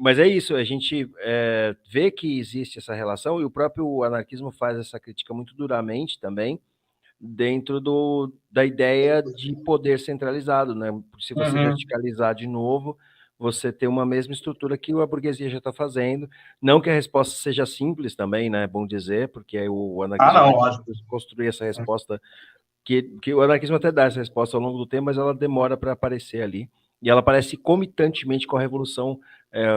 Mas é isso, a gente vê que existe essa relação, e o próprio anarquismo faz essa crítica muito duramente também, dentro da ideia de poder centralizado, né? Se você verticalizar de novo, você tem uma mesma estrutura que a burguesia já está fazendo. Não que a resposta seja simples também, né? É bom dizer, porque o anarquismo vai construir essa resposta, que o anarquismo até dá essa resposta ao longo do tempo, mas ela demora para aparecer ali. E ela aparece comitantemente com a Revolução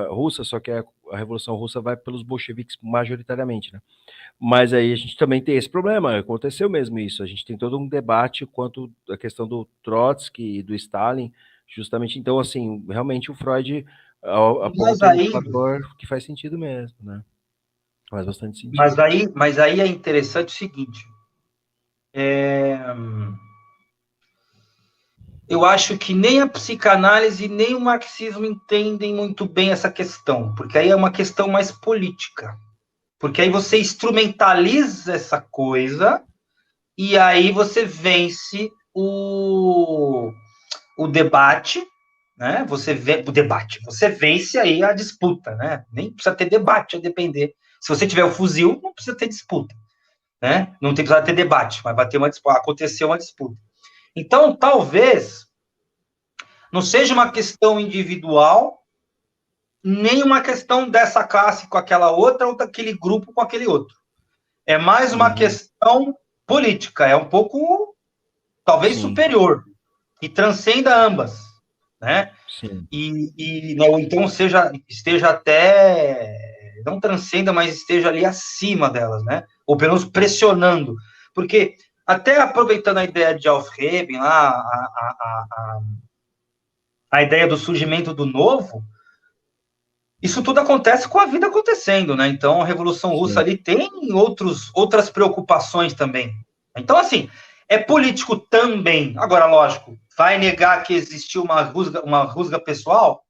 Russa, só que a Revolução Russa vai pelos bolcheviques majoritariamente, né? Mas aí a gente também tem esse problema, aconteceu mesmo isso, a gente tem todo um debate quanto à questão do Trotsky e do Stalin, justamente, então, assim, realmente o Freud aponta um fator que faz sentido mesmo, né? Faz bastante sentido. Mas aí é interessante o seguinte, eu acho que nem a psicanálise nem o marxismo entendem muito bem essa questão, porque aí é uma questão mais política. Porque aí você instrumentaliza essa coisa e aí você vence o debate, né? Você vence aí a disputa, né? Nem precisa ter debate, a depender. Se você tiver o fuzil, não precisa ter disputa, né? Não precisa ter debate, mas vai ter uma disputa, aconteceu uma disputa. Então, talvez não seja uma questão individual, nem uma questão dessa classe com aquela outra, ou daquele grupo com aquele outro. É mais uma questão política, é um pouco, talvez, superior, e transcenda ambas, né? Sim. Não, então esteja até, não transcenda, mas esteja ali acima delas, né? Ou pelo menos pressionando. Porque, até aproveitando a ideia de Aufheben, lá, a ideia do surgimento do novo, isso tudo acontece com a vida acontecendo, né? Então, a Revolução Russa ali tem outras preocupações também. Então, assim, é político também. Agora, lógico, vai negar que existiu uma rusga pessoal?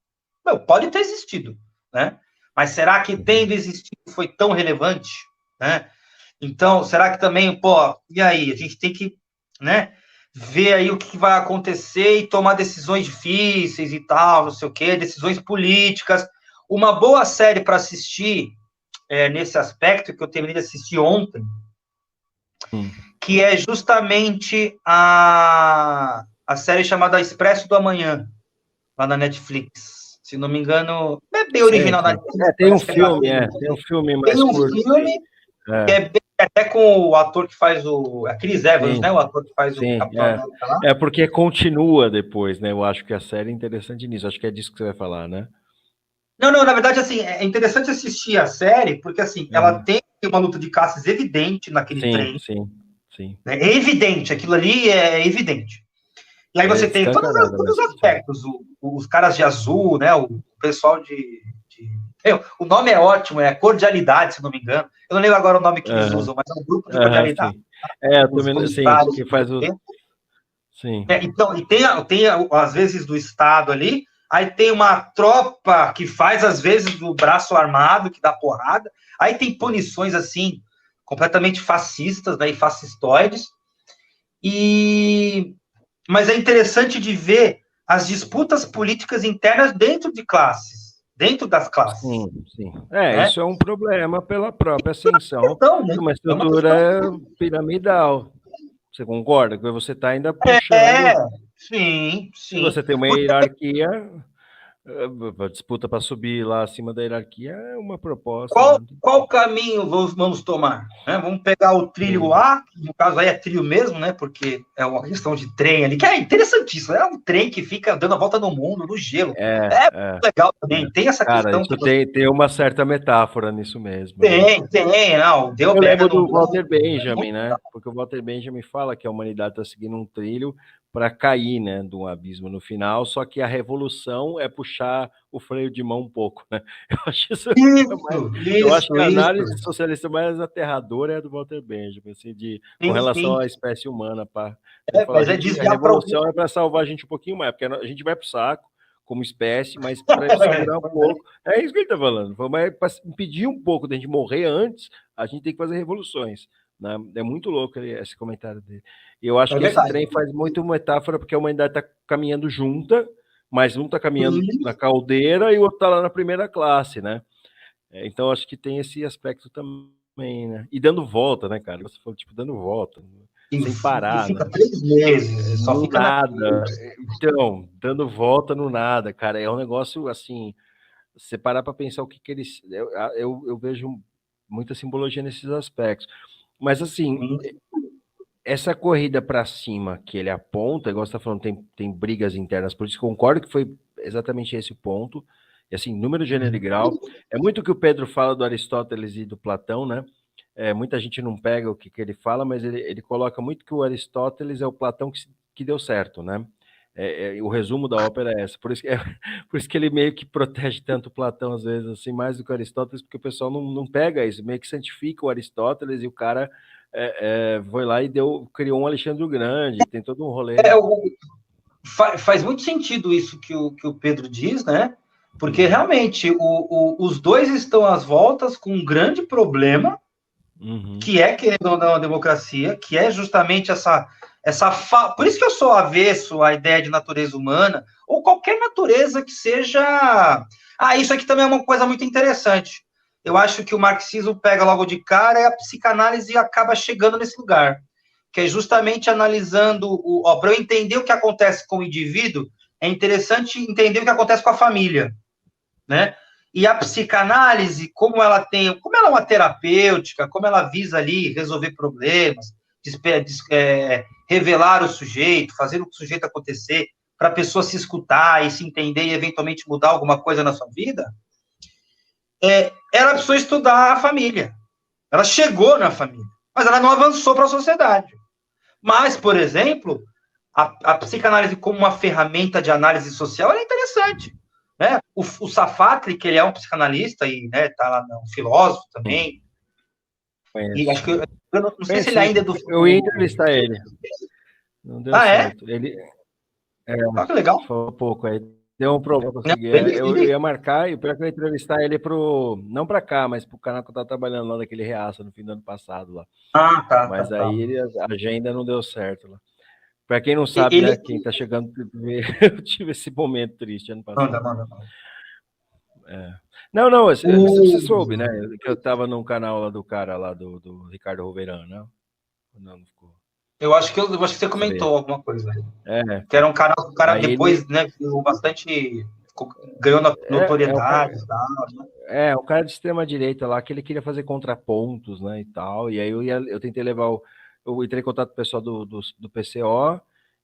Não, pode ter existido, né? Mas será que tendo existido foi tão relevante, né? Então, será que também, e aí? A gente tem que, né, ver aí o que vai acontecer e tomar decisões difíceis e tal, não sei o quê, decisões políticas. Uma boa série para assistir nesse aspecto, que eu terminei de assistir ontem, que é justamente a série chamada Expresso do Amanhã, lá na Netflix. Se não me engano, é bem original da Netflix. Tem um filme, tem um filme mais curto. Tem um filme que é bem, até com o ator que faz a Chris Evans, né? O ator que faz o Capitão América lá. É porque continua depois, né? Eu acho que a série é interessante nisso. Acho que é disso que você vai falar, né? Não, na verdade, assim, é interessante assistir a série, porque, assim, ela tem uma luta de classes evidente naquele trem. Sim. É evidente, aquilo ali é evidente. E aí você tem todos os aspectos, os caras de azul, né, o pessoal o nome é ótimo, é Cordialidade, se não me engano. Eu não lembro agora o nome que eles usam, mas é um grupo de Cordialidade. Eu também não sei, que faz o... Sim. Então, e tem, às vezes, do Estado ali, aí tem uma tropa que faz, às vezes, do braço armado, que dá porrada, aí tem punições, assim, completamente fascistas, né, e fascistoides, mas é interessante de ver as disputas políticas internas dentro das classes. Sim. Isso é um problema pela própria ascensão de uma estrutura piramidal. Você concorda? Que você está ainda puxando... Sim. Se você tem uma hierarquia, a disputa para subir lá acima da hierarquia é uma proposta. Qual caminho vamos tomar? Vamos pegar o trilho A, no caso aí é trilho mesmo, né? Porque é uma questão de trem ali, que é interessantíssimo. É um trem que fica dando a volta no mundo, no gelo. É legal também. Tem essa questão. Isso tem uma certa metáfora nisso mesmo. Tem. Não, eu lembro do Walter Benjamin, né? Porque o Walter Benjamin fala que a humanidade está seguindo um trilho para cair, né, de um abismo no final, só que a revolução é puxar o freio de mão um pouco, né? Eu acho eu acho que a análise socialista mais aterradora é a do Walter Benjamin, assim, com relação à espécie humana, a revolução é para salvar a gente um pouquinho mais, porque a gente vai para o saco como espécie, mas para segurar um pouco, é isso que ele está falando, para impedir um pouco da gente morrer antes, a gente tem que fazer revoluções. Né? É muito louco esse comentário dele. E eu acho que esse trem faz muito metáfora, porque a humanidade está caminhando junta, mas um está caminhando na caldeira e o outro está lá na primeira classe, né? Então, acho que tem esse aspecto também, né? E dando volta, né, cara? Você falou, tipo, dando volta, sem parar, e fica né? 3 meses, só No fica nada. Então, dando volta no nada, cara. É um negócio, assim, você parar para pensar o que eles... Eu vejo muita simbologia nesses aspectos. Mas, assim, essa corrida para cima que ele aponta, igual você está falando, tem brigas internas, por isso concordo que foi exatamente esse o ponto. E assim, número, gênero e grau. É muito o que o Pedro fala do Aristóteles e do Platão, né? Muita gente não pega o que ele fala, mas ele coloca muito que o Aristóteles é o Platão que deu certo, né? O resumo da ópera é essa. Por isso que ele meio que protege tanto o Platão, às vezes, assim, mais do que o Aristóteles, porque o pessoal não pega isso, meio que santifica o Aristóteles e o cara foi lá e criou um Alexandre o Grande, tem todo um rolê. Faz muito sentido isso que o Pedro diz, né? Porque realmente os dois estão às voltas com um grande problema, que é, querendo ou não, a democracia, que é justamente por isso que eu sou avesso à ideia de natureza humana, ou qualquer natureza que seja... isso aqui também é uma coisa muito interessante. Eu acho que o marxismo pega logo de cara e a psicanálise acaba chegando nesse lugar, que é justamente analisando... para eu entender o que acontece com o indivíduo, é interessante entender o que acontece com a família, né? E a psicanálise, como ela é uma terapêutica, como ela visa ali resolver problemas, revelar o sujeito, fazer o sujeito acontecer, para a pessoa se escutar e se entender e eventualmente mudar alguma coisa na sua vida, ela precisou estudar a família. Ela chegou na família, mas ela não avançou para a sociedade. Mas, por exemplo, a psicanálise como uma ferramenta de análise social é interessante. Né? O Sartre, que ele é um psicanalista e tá lá, um filósofo também. E acho que eu não sei se ele ainda é do... Eu ia entrevistar ele. Não deu certo. Ele que legal. Foi um pouco aí. Deu um problema pra conseguir. Eu ia marcar, e o pior que eu ia entrevistar ele não pra cá, mas pro canal que eu tava trabalhando lá daquele Reaça no fim do ano passado lá. Mas aí a agenda não deu certo lá. Pra quem não sabe, né, quem tá chegando, eu tive esse momento triste ano passado. Manda. Não, você soube, né, que eu tava num canal lá do cara lá, do Ricardo Rouveran, né? Não ficou. Eu acho que você comentou alguma coisa. Que era um canal que o cara depois, né, bastante... ganhou notoriedade e tal, né? Um cara de extrema direita lá, que ele queria fazer contrapontos, né, e tal, e aí eu tentei levar eu entrei em contato com o pessoal do PCO,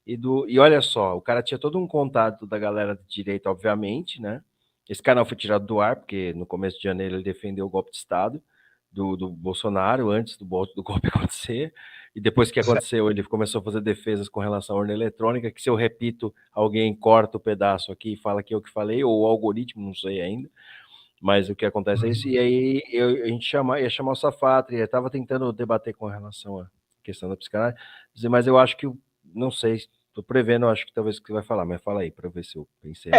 e olha só, o cara tinha todo um contato da galera de direita, obviamente, né? Esse canal foi tirado do ar, porque no começo de janeiro ele defendeu o golpe de Estado do Bolsonaro, antes do golpe acontecer, e depois que aconteceu, ele começou a fazer defesas com relação à urna eletrônica, que se eu repito, alguém corta o pedaço aqui e fala que eu que falei, ou o algoritmo, não sei ainda, mas o que acontece é isso, e aí a gente ia chamar o Sartre, eu estava tentando debater com relação à questão da psicanálise, mas eu acho que, não sei, estou prevendo, acho que talvez o que você vai falar, mas fala aí, para ver se eu pensei.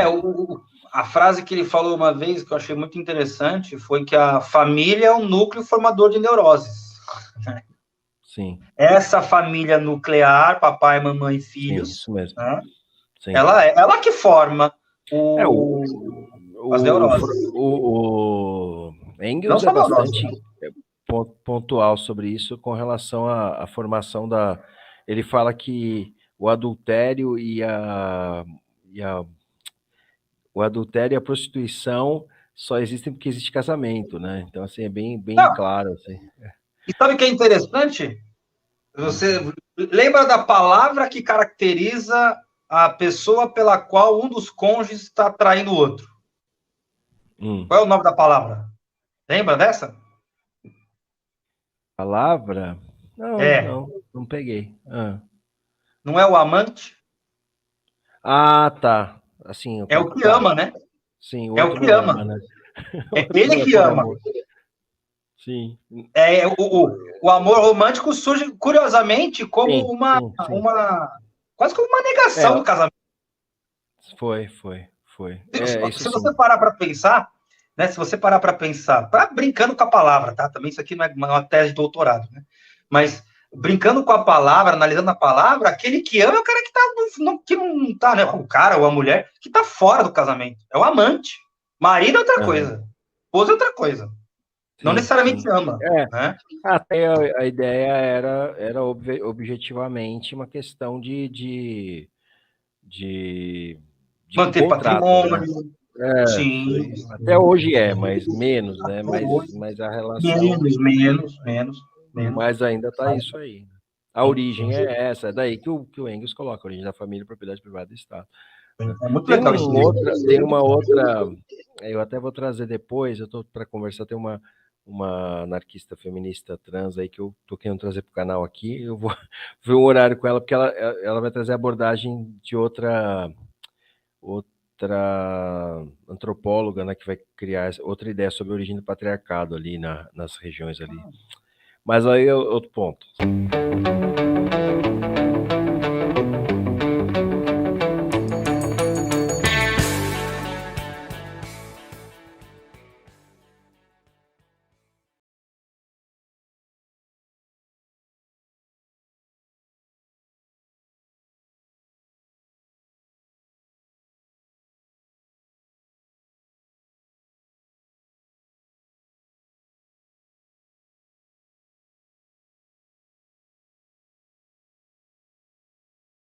A frase que ele falou uma vez, que eu achei muito interessante, foi que a família é um núcleo formador de neuroses. Sim. Essa família nuclear, papai, mamãe e filhos, sim, isso mesmo. Né? Ela que forma as neuroses. O Engels é bastante pontual sobre isso com relação à formação da... Ele fala que o adultério o adultério e a prostituição só existem porque existe casamento, né? Então, assim, é bem claro. Assim. E sabe o que é interessante? Você lembra da palavra que caracteriza a pessoa pela qual um dos cônjuges está traindo o outro? Qual é o nome da palavra? Lembra dessa? Palavra? Não peguei. Não é o amante? Tá. Assim, é o que ama, né? Sim, é o que ama. Né? É ele que ama. Sim. O amor romântico surge, curiosamente, como quase como uma negação do casamento. Foi. Se você parar para pensar, né? Se você parar para pensar, brincando com a palavra, tá? Também isso aqui não é uma tese de doutorado, né? Mas brincando com a palavra, analisando a palavra, aquele que ama é o cara que não tá, né? O cara ou a mulher que tá fora do casamento. É o amante. Marido é outra coisa. Esposa é outra coisa. Não necessariamente ama, né? Até a ideia era objetivamente uma questão de manter contrato, patrimônio. né? Sim. Até hoje mas menos, né? Mas a relação... Menos. Mas ainda está isso aí. A origem é essa, é daí que o Engels coloca, a origem da família, propriedade privada do Estado. É muito legal isso. Tem uma outra, eu até vou trazer depois, eu estou para conversar, tem uma anarquista feminista trans aí que eu tô querendo trazer para o canal aqui, eu vou ver um horário com ela, porque ela vai trazer a abordagem de outra antropóloga, né, que vai criar outra ideia sobre a origem do patriarcado ali nas regiões ali. Mas aí é outro ponto.